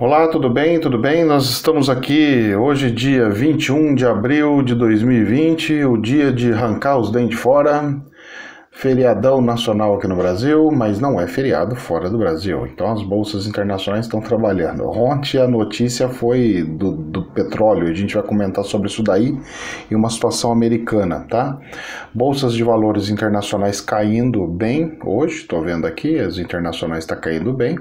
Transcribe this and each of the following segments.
Olá, tudo bem? Tudo bem? Nós estamos aqui hoje, dia 21 de abril de 2020, o dia de arrancar os dentes fora, feriadão nacional aqui no Brasil, mas não é feriado fora do Brasil, então as bolsas internacionais estão trabalhando. Ontem a notícia foi do petróleo, a gente vai comentar sobre isso daí e uma situação americana, tá? Bolsas de valores internacionais caindo bem hoje, estou vendo aqui, as internacionais estão caindo bem.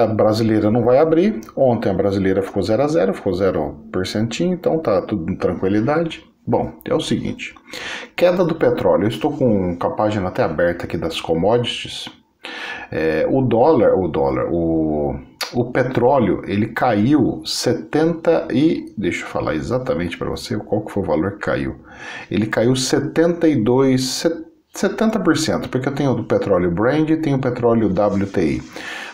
A brasileira não vai abrir. Ontem a brasileira ficou 0 a 0, ficou 0%, então tá tudo em tranquilidade. Bom, é o seguinte, queda do petróleo. Eu estou com a página até aberta aqui das commodities. O petróleo, ele caiu 70 e... Deixa eu falar exatamente para você qual que foi o valor que caiu. Ele caiu 70%, porque eu tenho o petróleo Brent e tenho o petróleo WTI.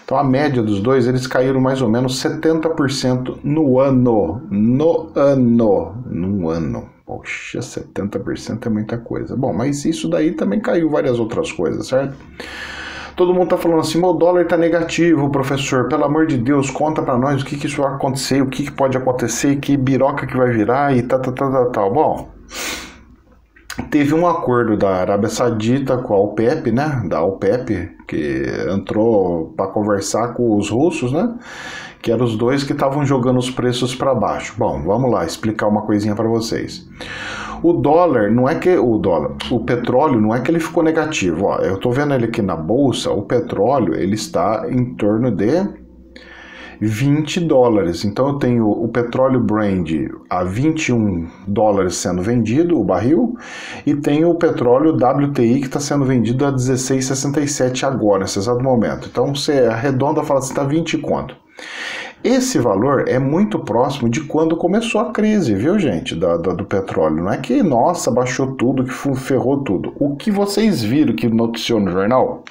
Então a média dos dois, eles caíram mais ou menos 70% no ano. No ano. Poxa, 70% é muita coisa. Bom, mas isso daí também caiu várias outras coisas, certo? Todo mundo tá falando assim, o dólar tá negativo, professor, pelo amor de Deus, conta pra nós o que isso vai acontecer, o que pode acontecer, que biroca que vai virar e tal. Bom, teve um acordo da Arábia Saudita com a OPEP, né? Da OPEP, que entrou para conversar com os russos, né? Que eram os dois que estavam jogando os preços para baixo. Bom, vamos lá explicar uma coisinha para vocês. O petróleo não é que ele ficou negativo. Ó, eu tô vendo ele aqui na bolsa, o petróleo ele está em torno de $20. Então eu tenho o petróleo Brent a $21 sendo vendido, o barril, e tenho o petróleo WTI que está sendo vendido a 16,67 agora, nesse exato momento. Então você arredonda e fala assim, está 20 conto. Esse valor é muito próximo de quando começou a crise, viu, gente, do petróleo. Não é que, nossa, baixou tudo, que ferrou tudo. O que vocês viram que noticiou no jornal,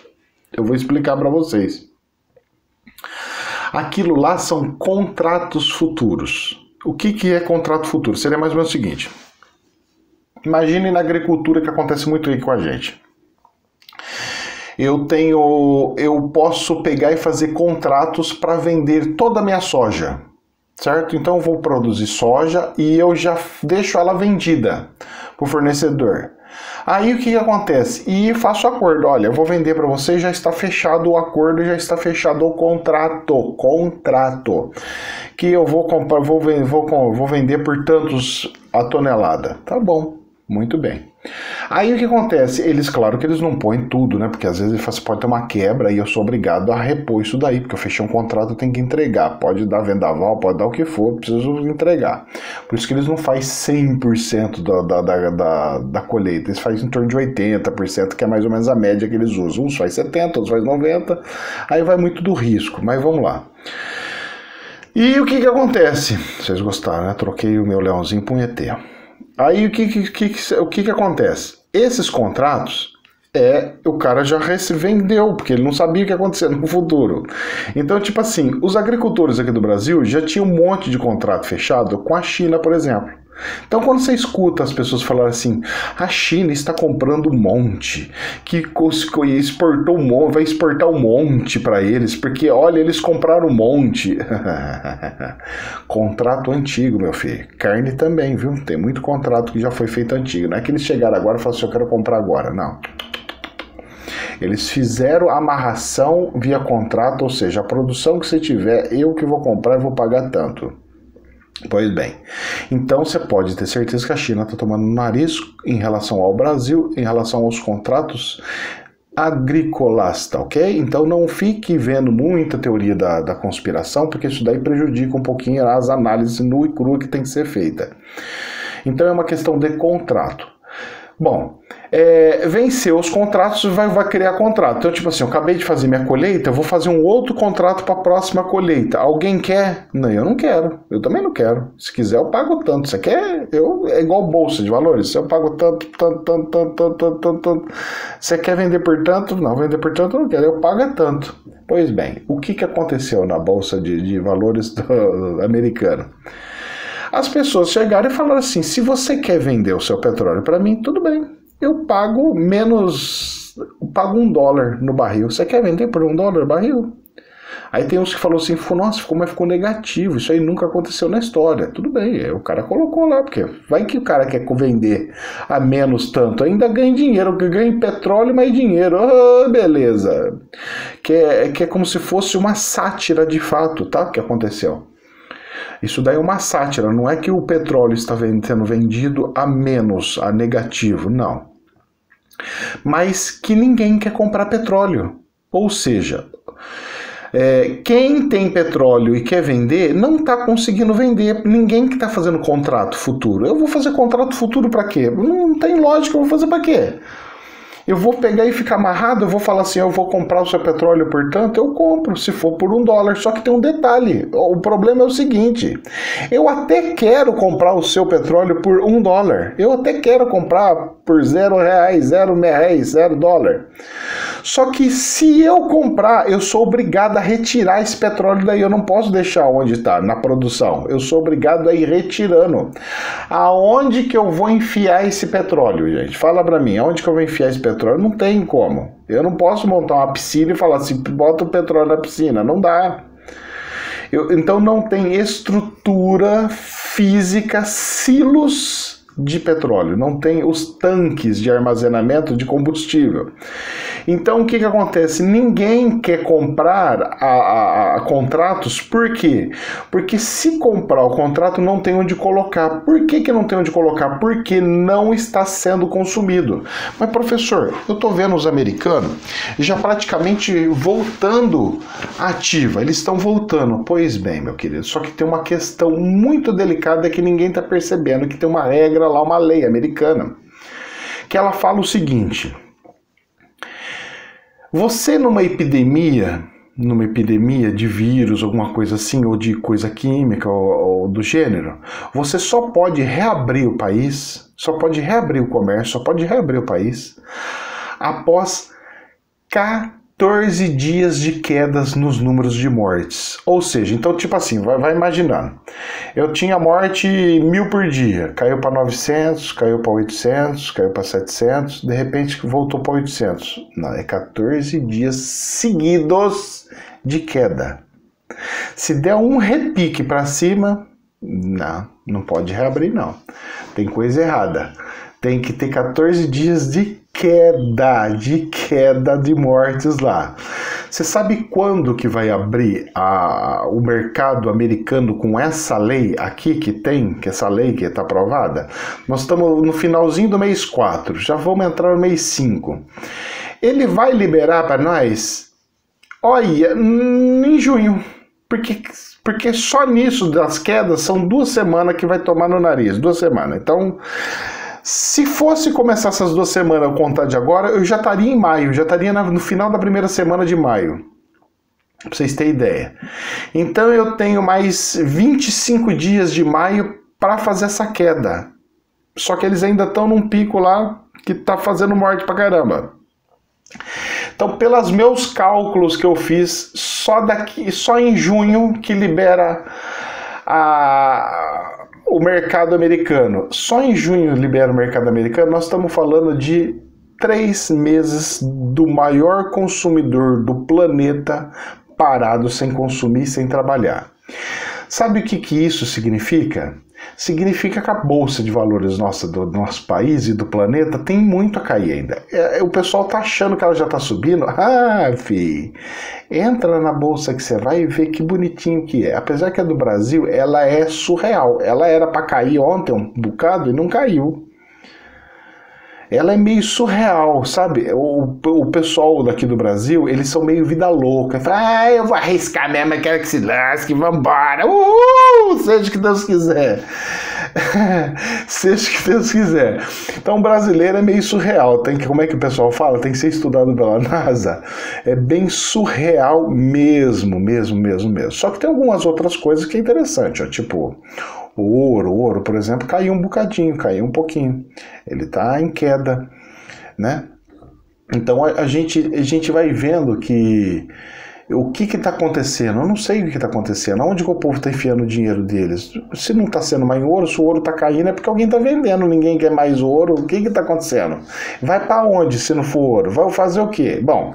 eu vou explicar para vocês. Aquilo lá são contratos futuros. O que é contrato futuro? Seria mais ou menos o seguinte. Imagine na agricultura que acontece muito aí com a gente. Eu posso pegar e fazer contratos para vender toda a minha soja, certo? Então eu vou produzir soja e eu já deixo ela vendida para o fornecedor. Aí o que acontece? E faço acordo, olha, eu vou vender para você, já está fechado o acordo, já está fechado o contrato, que eu vou comprar, vou vender por tantos a tonelada. Tá bom, muito bem. Aí o que acontece? Claro que eles não põem tudo, né? Porque às vezes pode ter uma quebra e eu sou obrigado a repor isso daí, porque eu fechei um contrato, eu tenho que entregar. Pode dar vendaval, pode dar o que for, eu preciso entregar. Por isso que eles não fazem 100% da colheita, eles fazem em torno de 80%, que é mais ou menos a média que eles usam. Uns faz 70%, outros faz 90%, aí vai muito do risco, mas vamos lá. E o que acontece? Vocês gostaram, né? Troquei o meu leãozinho por um ET. Aí o que acontece? Esses contratos, o cara já vendeu, porque ele não sabia o que ia acontecer no futuro. Então, tipo assim, os agricultores aqui do Brasil já tinham um monte de contrato fechado com a China, por exemplo. Então, quando você escuta as pessoas falarem assim, a China está comprando um monte, que exportou vai exportar um monte para eles, porque, olha, eles compraram um monte. Contrato antigo, meu filho. Carne também, viu? Tem muito contrato que já foi feito antigo. Não é que eles chegaram agora e falaram assim, eu quero comprar agora. Não. Eles fizeram a amarração via contrato, ou seja, a produção que você tiver, eu que vou comprar e vou pagar tanto. Pois bem, então você pode ter certeza que a China está tomando nariz em relação ao Brasil, em relação aos contratos agrícolas, tá ok? Então não fique vendo muita teoria da conspiração, porque isso daí prejudica um pouquinho as análises nua e crua que tem que ser feita. Então é uma questão de contrato. Bom, venceu os contratos, vai criar contrato. Então, tipo assim, eu acabei de fazer minha colheita, eu vou fazer um outro contrato para a próxima colheita. Alguém quer? Não, eu não quero. Eu também não quero. Se quiser, eu pago tanto. Você quer? É igual bolsa de valores. Se eu pago tanto. Você quer vender por tanto? Não, vender por tanto eu não quero. Eu pago tanto. Pois bem, o que aconteceu na bolsa de valores americana? As pessoas chegaram e falaram assim, se você quer vender o seu petróleo para mim, tudo bem, eu pago $1 no barril. Você quer vender por $1 o barril? Aí tem uns que falam assim, nossa, ficou negativo, isso aí nunca aconteceu na história. Tudo bem, o cara colocou lá, porque vai que o cara quer vender a menos tanto, ainda ganha dinheiro, ganha em petróleo, mais dinheiro, beleza. Que é como se fosse uma sátira de fato, tá? O que aconteceu. Isso daí é uma sátira, não é que o petróleo está sendo vendido a menos, a negativo, não. Mas que ninguém quer comprar petróleo. Ou seja, quem tem petróleo e quer vender, não está conseguindo vender. Ninguém que está fazendo contrato futuro. Eu vou fazer contrato futuro para quê? Não tem lógica, eu vou fazer para quê? Eu vou pegar e ficar amarrado, eu vou falar assim, eu vou comprar o seu petróleo, portanto, eu compro, se for por $1. Só que tem um detalhe, o problema é o seguinte, eu até quero comprar o seu petróleo por $1, eu até quero comprar por R$0, $0. Só que se eu comprar, eu sou obrigado a retirar esse petróleo daí, eu não posso deixar onde está, na produção, eu sou obrigado a ir retirando. Aonde que eu vou enfiar esse petróleo, gente? Fala pra mim, aonde que eu vou enfiar esse petróleo? Não tem como. Eu não posso montar uma piscina e falar assim, bota o petróleo na piscina. Não dá. Então não tem estrutura física, silos de petróleo. Não tem os tanques de armazenamento de combustível. Então o que acontece? Ninguém quer comprar a contratos, por quê? Porque se comprar o contrato não tem onde colocar. Por que não tem onde colocar? Porque não está sendo consumido. Mas professor, eu estou vendo os americanos já praticamente voltando à ativa, eles estão voltando. Pois bem, meu querido, só que tem uma questão muito delicada que ninguém está percebendo, que tem uma regra lá, uma lei americana, que ela fala o seguinte: você numa epidemia de vírus, alguma coisa assim, ou de coisa química, ou do gênero, você só pode reabrir o país, só pode reabrir o comércio, só pode reabrir o país após 14 dias de quedas nos números de mortes. Ou seja, então tipo assim, vai imaginando. Eu tinha morte 1.000 por dia, caiu para 900, caiu para 800, caiu para 700, de repente voltou para 800. Não, é 14 dias seguidos de queda. Se der um repique para cima, não pode reabrir não. Tem coisa errada. Tem que ter 14 dias de queda de mortes lá. Você sabe quando que vai abrir o mercado americano com essa lei aqui que essa lei que está aprovada? Nós estamos no finalzinho do mês 4, já vamos entrar no mês 5. Ele vai liberar para nós, olha, em junho, porque só nisso das quedas são 2 semanas que vai tomar no nariz, 2 semanas. Então, se fosse começar essas 2 semanas a contar de agora, eu já estaria em maio, já estaria no final da primeira semana de maio, para vocês terem ideia. Então eu tenho mais 25 dias de maio para fazer essa queda. Só que eles ainda estão num pico lá que está fazendo morte pra caramba. Então, pelos meus cálculos que eu fiz, só em junho que libera o mercado americano. Só em junho libera o mercado americano, nós estamos falando de 3 meses do maior consumidor do planeta parado, sem consumir, sem trabalhar. Sabe o que isso significa? Significa que a bolsa de valores do nosso país e do planeta tem muito a cair ainda. O pessoal tá achando que ela já tá subindo. Entra na bolsa que você vai ver que bonitinho que é. Apesar que a do Brasil, ela é surreal. Ela era para cair ontem um bocado e não caiu. Ela é meio surreal, sabe? O pessoal daqui do Brasil, eles são meio vida louca. Fala, eu vou arriscar mesmo, eu quero que se lasque, vambora. Seja o que Deus quiser. Seja o que Deus quiser. Então o brasileiro é meio surreal. Como é que o pessoal fala? Tem que ser estudado pela NASA. É bem surreal mesmo. Só que tem algumas outras coisas que é interessante, ó, tipo... O ouro, por exemplo, caiu um bocadinho, caiu um pouquinho. Ele está em queda, né? Então a gente vai vendo que O que está acontecendo? Eu não sei o que está acontecendo. Aonde que o povo está enfiando o dinheiro deles? Se não está sendo mais em ouro, se o ouro está caindo, é porque alguém está vendendo, ninguém quer mais ouro. O que está acontecendo? Vai para onde se não for ouro? Vai fazer o quê? Bom,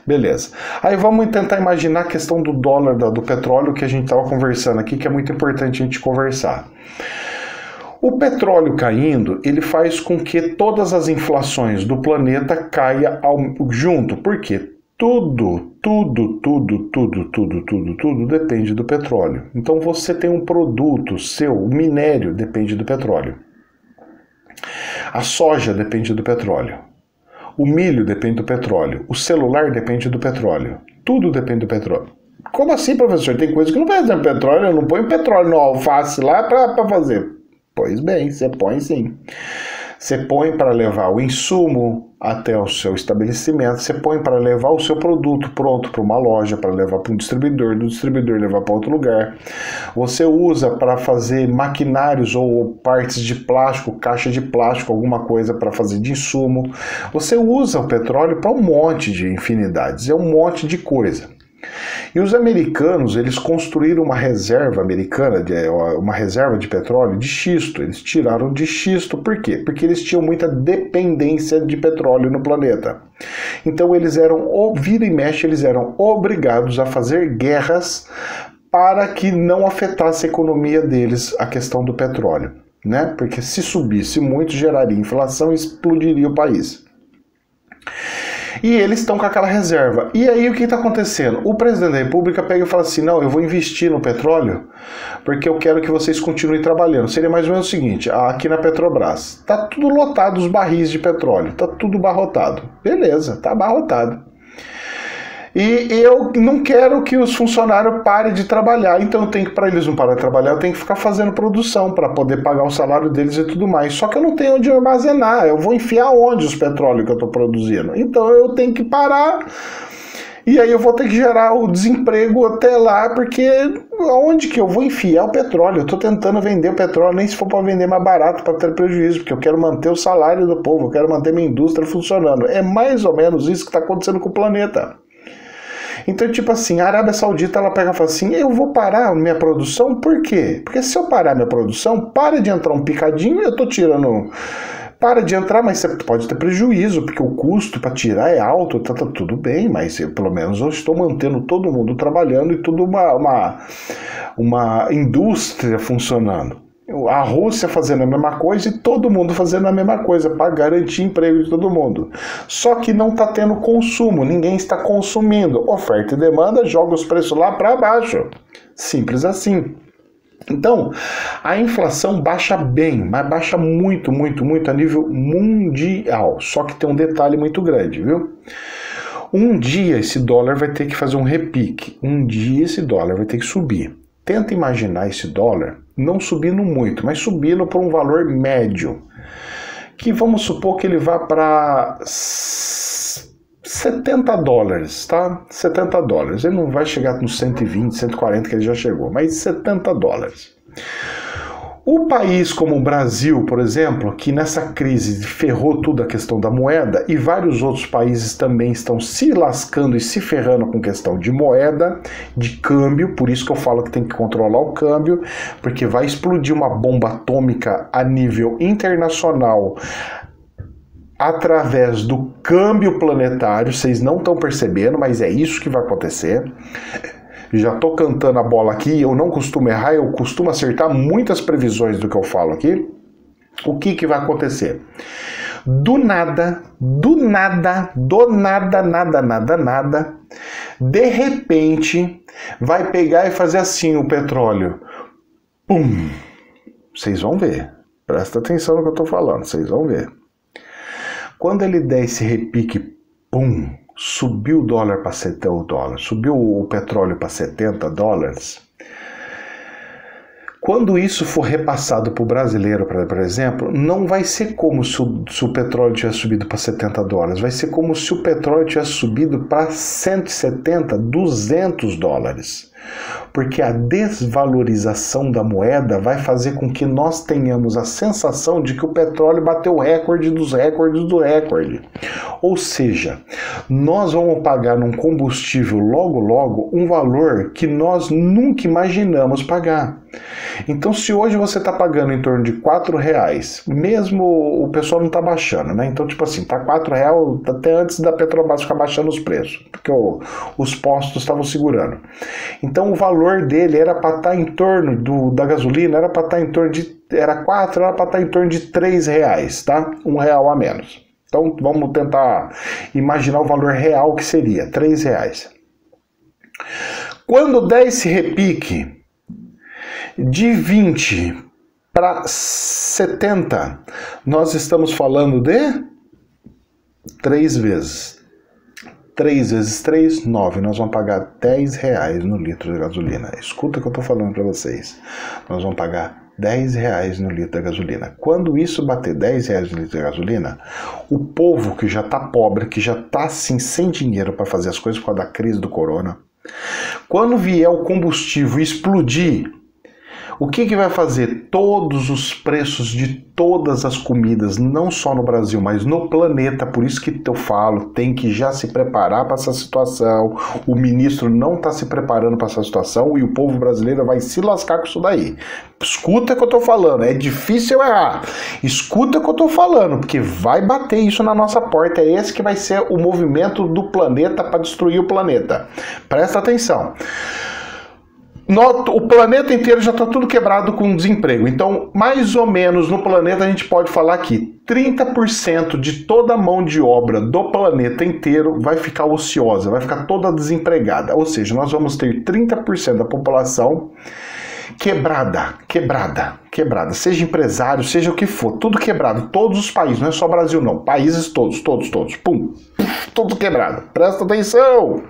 beleza. Aí vamos tentar imaginar a questão do dólar, do petróleo que a gente estava conversando aqui, que é muito importante a gente conversar. O petróleo caindo, ele faz com que todas as inflações do planeta caia junto. Por quê? Tudo depende do petróleo. Então você tem um produto seu, o minério depende do petróleo. A soja depende do petróleo. O milho depende do petróleo. O celular depende do petróleo. Tudo depende do petróleo. Como assim, professor? Tem coisa que não precisa de petróleo, eu não ponho petróleo no alface lá para fazer. Pois bem, você põe sim. Você põe para levar o insumo até o seu estabelecimento, você põe para levar o seu produto pronto para uma loja, para levar para um distribuidor, do distribuidor levar para outro lugar. Você usa para fazer maquinários ou partes de plástico, caixa de plástico, alguma coisa para fazer de insumo. Você usa o petróleo para um monte de infinidades, é um monte de coisa. E os americanos, eles construíram uma reserva americana, uma reserva de petróleo de xisto. Eles tiraram de xisto, por quê? Porque eles tinham muita dependência de petróleo no planeta. Então eles vira e mexe, eles eram obrigados a fazer guerras para que não afetasse a economia deles a questão do petróleo, né? Porque se subisse muito, geraria inflação e explodiria o país. E eles estão com aquela reserva. E aí o que está acontecendo? O presidente da República pega e fala assim, não, eu vou investir no petróleo porque eu quero que vocês continuem trabalhando. Seria mais ou menos o seguinte, aqui na Petrobras, está tudo lotado os barris de petróleo, está tudo abarrotado. Beleza, está abarrotado. E eu não quero que os funcionários parem de trabalhar, então para eles não pararem de trabalhar, eu tenho que ficar fazendo produção para poder pagar o salário deles e tudo mais. Só que eu não tenho onde armazenar, eu vou enfiar onde os petróleos que eu estou produzindo? Então eu tenho que parar, e aí eu vou ter que gerar o desemprego até lá, porque onde que eu vou enfiar o petróleo? Eu estou tentando vender o petróleo, nem se for para vender mais barato, para ter prejuízo, porque eu quero manter o salário do povo, eu quero manter minha indústria funcionando. É mais ou menos isso que está acontecendo com o planeta. Então, tipo assim, a Arábia Saudita, ela pega e fala assim, eu vou parar minha produção, por quê? Porque se eu parar minha produção, para de entrar um picadinho, eu tô tirando... Para de entrar, mas você pode ter prejuízo, porque o custo para tirar é alto, tá tudo bem, mas pelo menos eu estou mantendo todo mundo trabalhando e tudo uma indústria funcionando. A Rússia fazendo a mesma coisa e todo mundo fazendo a mesma coisa para garantir emprego de todo mundo. Só que não está tendo consumo, ninguém está consumindo. Oferta e demanda, joga os preços lá para baixo. Simples assim. Então, a inflação baixa bem, mas baixa muito, muito, muito a nível mundial. Só que tem um detalhe muito grande, viu? Um dia esse dólar vai ter que fazer um repique. Um dia esse dólar vai ter que subir. Tenta imaginar esse dólar não subindo muito, mas subindo por um valor médio. Que vamos supor que ele vá para 70 dólares, tá? 70 dólares. Ele não vai chegar nos 120, 140 que ele já chegou, mas 70 dólares. O país como o Brasil, por exemplo, que nessa crise ferrou tudo a questão da moeda, e vários outros países também estão se lascando e se ferrando com questão de moeda, de câmbio, por isso que eu falo que tem que controlar o câmbio, porque vai explodir uma bomba atômica a nível internacional através do câmbio planetário. Vocês não estão percebendo, mas é isso que vai acontecer. Já estou cantando a bola aqui, eu não costumo errar, eu costumo acertar muitas previsões do que eu falo aqui. O que vai acontecer? Do nada, de repente, vai pegar e fazer assim o petróleo. Pum! Vocês vão ver. Presta atenção no que eu estou falando, vocês vão ver. Quando ele der esse repique, pum! Subiu o dólar para 70 dólares, subiu o petróleo para 70 dólares. Quando isso for repassado para o brasileiro, por exemplo, não vai ser como se o petróleo tivesse subido para 70 dólares, vai ser como se o petróleo tivesse subido para 170, 200 dólares. Porque a desvalorização da moeda vai fazer com que nós tenhamos a sensação de que o petróleo bateu o recorde dos recordes do recorde. Ou seja, nós vamos pagar num combustível logo logo um valor que nós nunca imaginamos pagar. Então, se hoje você está pagando em torno de R$4, mesmo o pessoal não está baixando, né? Então, tipo assim, tá R$4 até antes da Petrobras ficar baixando os preços, porque os postos estavam segurando. Então, o valor dele era para estar em torno da gasolina, era para estar em torno de, era 4, era para estar em torno de R$3, tá? R$1 a menos. Então, vamos tentar imaginar o valor real que seria, R$3. Quando der esse repique de 20 para 70, nós estamos falando de 3 vezes. 3 vezes 3, 9. Nós vamos pagar R$10 no litro de gasolina. Escuta o que eu estou falando para vocês. Nós vamos pagar R$10 no litro de gasolina. Quando isso bater R$10 no litro de gasolina, o povo que já está pobre, que já está assim sem dinheiro para fazer as coisas por causa da crise do corona, quando vier o combustível explodir, o que vai fazer? Todos os preços de todas as comidas, não só no Brasil, mas no planeta, por isso que eu falo, tem que já se preparar para essa situação. O ministro não está se preparando para essa situação e o povo brasileiro vai se lascar com isso daí. Escuta o que eu estou falando, é difícil errar. Escuta o que eu estou falando, porque vai bater isso na nossa porta. É esse que vai ser o movimento do planeta para destruir o planeta. Presta atenção. O planeta inteiro já está tudo quebrado com desemprego. Então, mais ou menos no planeta a gente pode falar que 30% de toda a mão de obra do planeta inteiro vai ficar ociosa, vai ficar toda desempregada. Ou seja, nós vamos ter 30% da população quebrada. Seja empresário, seja o que for, tudo quebrado. Todos os países, não é só Brasil não. Países todos. Pum, tudo quebrado. Presta atenção!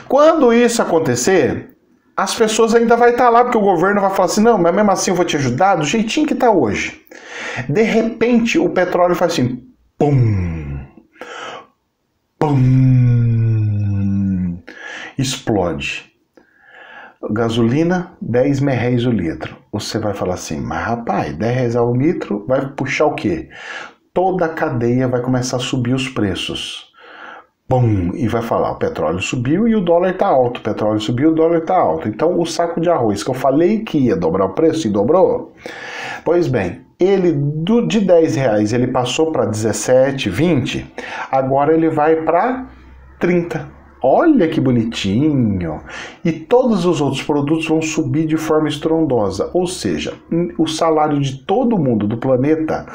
Quando isso acontecer, as pessoas ainda vão estar lá, porque o governo vai falar assim, não, mas mesmo assim eu vou te ajudar do jeitinho que está hoje. De repente, o petróleo faz assim, pum, pum, explode. Gasolina, R$10 o litro. Você vai falar assim, mas rapaz, R$10 ao litro vai puxar o quê? Toda a cadeia vai começar a subir os preços. Bum, e vai falar, o petróleo subiu e o dólar está alto, o petróleo subiu e o dólar está alto. Então o saco de arroz que eu falei que ia dobrar o preço e dobrou, pois bem, ele de R$10 ele passou para 17, 20, agora ele vai para 30. Olha que bonitinho! E todos os outros produtos vão subir de forma estrondosa. Ou seja, o salário de todo mundo do planeta,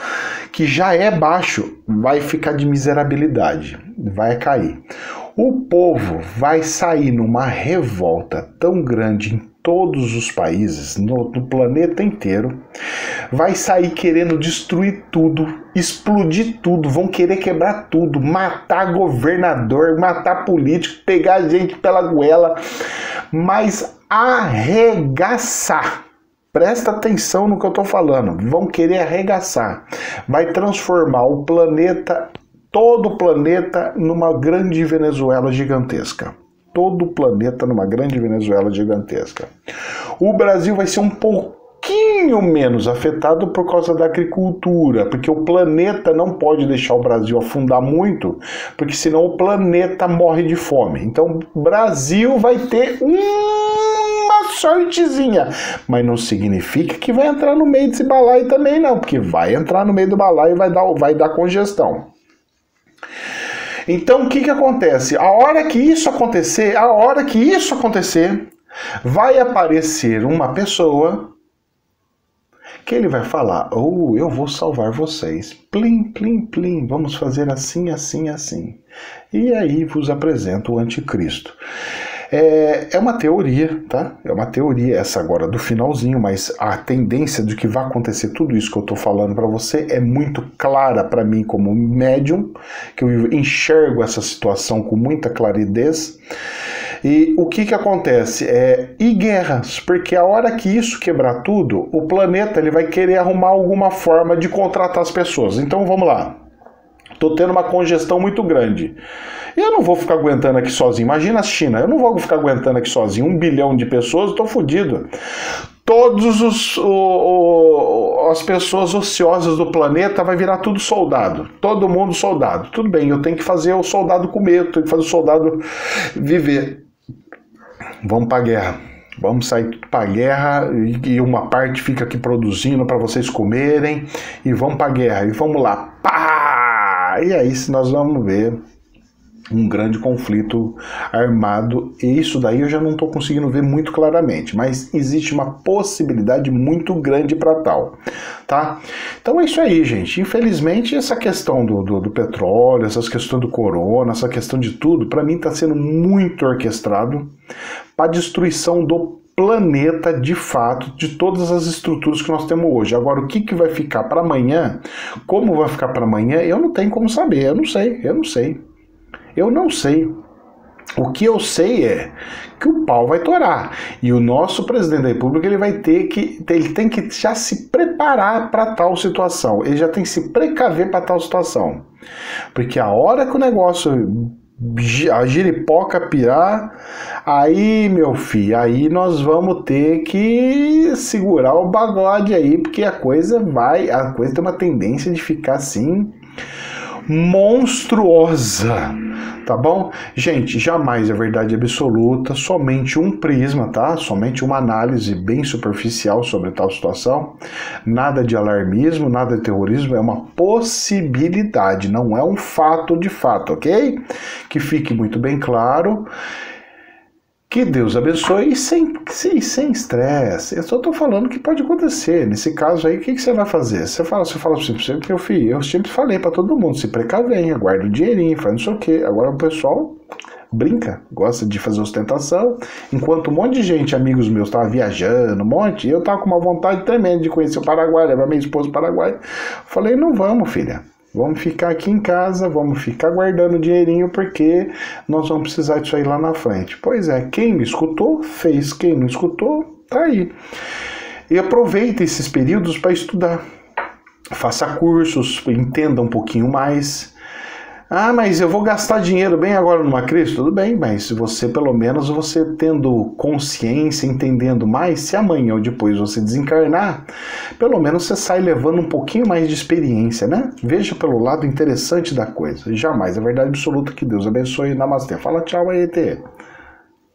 que já é baixo, vai ficar de miserabilidade, vai cair. O povo vai sair numa revolta tão grande em todos os países, no planeta inteiro, vai sair querendo destruir tudo, explodir tudo, vão querer quebrar tudo, matar governador, matar político, pegar gente pela goela, mas arregaçar. Presta atenção no que eu estou falando, vão querer arregaçar, vai transformar o planeta, todo o planeta, numa grande Venezuela gigantesca. Todo o planeta numa grande Venezuela gigantesca. O Brasil vai ser um pouquinho menos afetado por causa da agricultura, porque o planeta não pode deixar o Brasil afundar muito, porque senão o planeta morre de fome. Então o Brasil vai ter uma sortezinha, mas não significa que vai entrar no meio desse balaio também não, porque vai entrar no meio do balaio e vai dar congestão. Então, o que acontece? A hora que isso acontecer, vai aparecer uma pessoa que ele vai falar, eu vou salvar vocês. Plim, plim, plim, vamos fazer assim, assim, assim. E aí vos apresento o anticristo. É uma teoria, tá? É uma teoria essa agora do finalzinho, mas a tendência de que vai acontecer tudo isso que eu tô falando para você é muito clara para mim como médium, que eu enxergo essa situação com muita claridez. E o que acontece? E guerras, porque a hora que isso quebrar tudo, o planeta ele vai querer arrumar alguma forma de contratar as pessoas. Então vamos lá. Tô tendo uma congestão muito grande. Eu não vou ficar aguentando aqui sozinho. Imagina a China, eu não vou ficar aguentando aqui sozinho. 1 bilhão de pessoas, eu tô fodido. todos as pessoas ociosas do planeta vai virar tudo soldado, todo mundo soldado. Tudo bem, eu tenho que fazer o soldado comer, eu tenho que fazer o soldado viver. Vamos para a guerra, vamos sair para a guerra e uma parte fica aqui produzindo para vocês comerem e vamos para a guerra e vamos lá, pá! E aí nós vamos ver um grande conflito armado, e isso daí eu já não estou conseguindo ver muito claramente, mas existe uma possibilidade muito grande para tal, tá? Então é isso aí, gente. Infelizmente, essa questão do petróleo, essa questão do corona, essa questão de tudo, para mim está sendo muito orquestrado para a destruição do planeta, de fato, de todas as estruturas que nós temos hoje. Agora, o que vai ficar para amanhã, como vai ficar para amanhã, eu não tenho como saber, eu não sei. O que eu sei é que o pau vai torar. E o nosso presidente da República ele tem que já se preparar para tal situação. Ele já tem que se precaver para tal situação. Porque a hora que o negócio, a giripoca pirar, aí, meu filho, aí nós vamos ter que segurar o bagode aí, porque a coisa tem uma tendência de ficar assim monstruosa, tá bom? Gente, jamais é verdade absoluta, somente um prisma, tá? Somente uma análise bem superficial sobre tal situação, nada de alarmismo, nada de terrorismo, é uma possibilidade, não é um fato de fato, ok? Que fique muito bem claro. Que Deus abençoe e sem estresse. Eu só estou falando que pode acontecer. Nesse caso aí, o que você vai fazer? Você fala assim, meu filho, eu sempre falei para todo mundo, se precavenha, guarda o dinheirinho, faz não sei o quê. Agora o pessoal brinca, gosta de fazer ostentação. Enquanto um monte de gente, amigos meus, estava viajando, eu estava com uma vontade tremenda de conhecer o Paraguai, levar minha esposa para o Paraguai. Falei, não vamos, filha. Vamos ficar aqui em casa, vamos ficar guardando dinheirinho porque nós vamos precisar disso aí lá na frente. Pois é, quem me escutou, fez. Quem não escutou, tá aí. E aproveite esses períodos para estudar. Faça cursos, entenda um pouquinho mais. Ah, mas eu vou gastar dinheiro bem agora numa crise? Tudo bem, mas se você, pelo menos, você tendo consciência, entendendo mais, se amanhã ou depois você desencarnar, pelo menos você sai levando um pouquinho mais de experiência, né? Veja pelo lado interessante da coisa. Jamais é verdade absoluta. Que Deus abençoe. Namastê. Fala tchau aí, ET.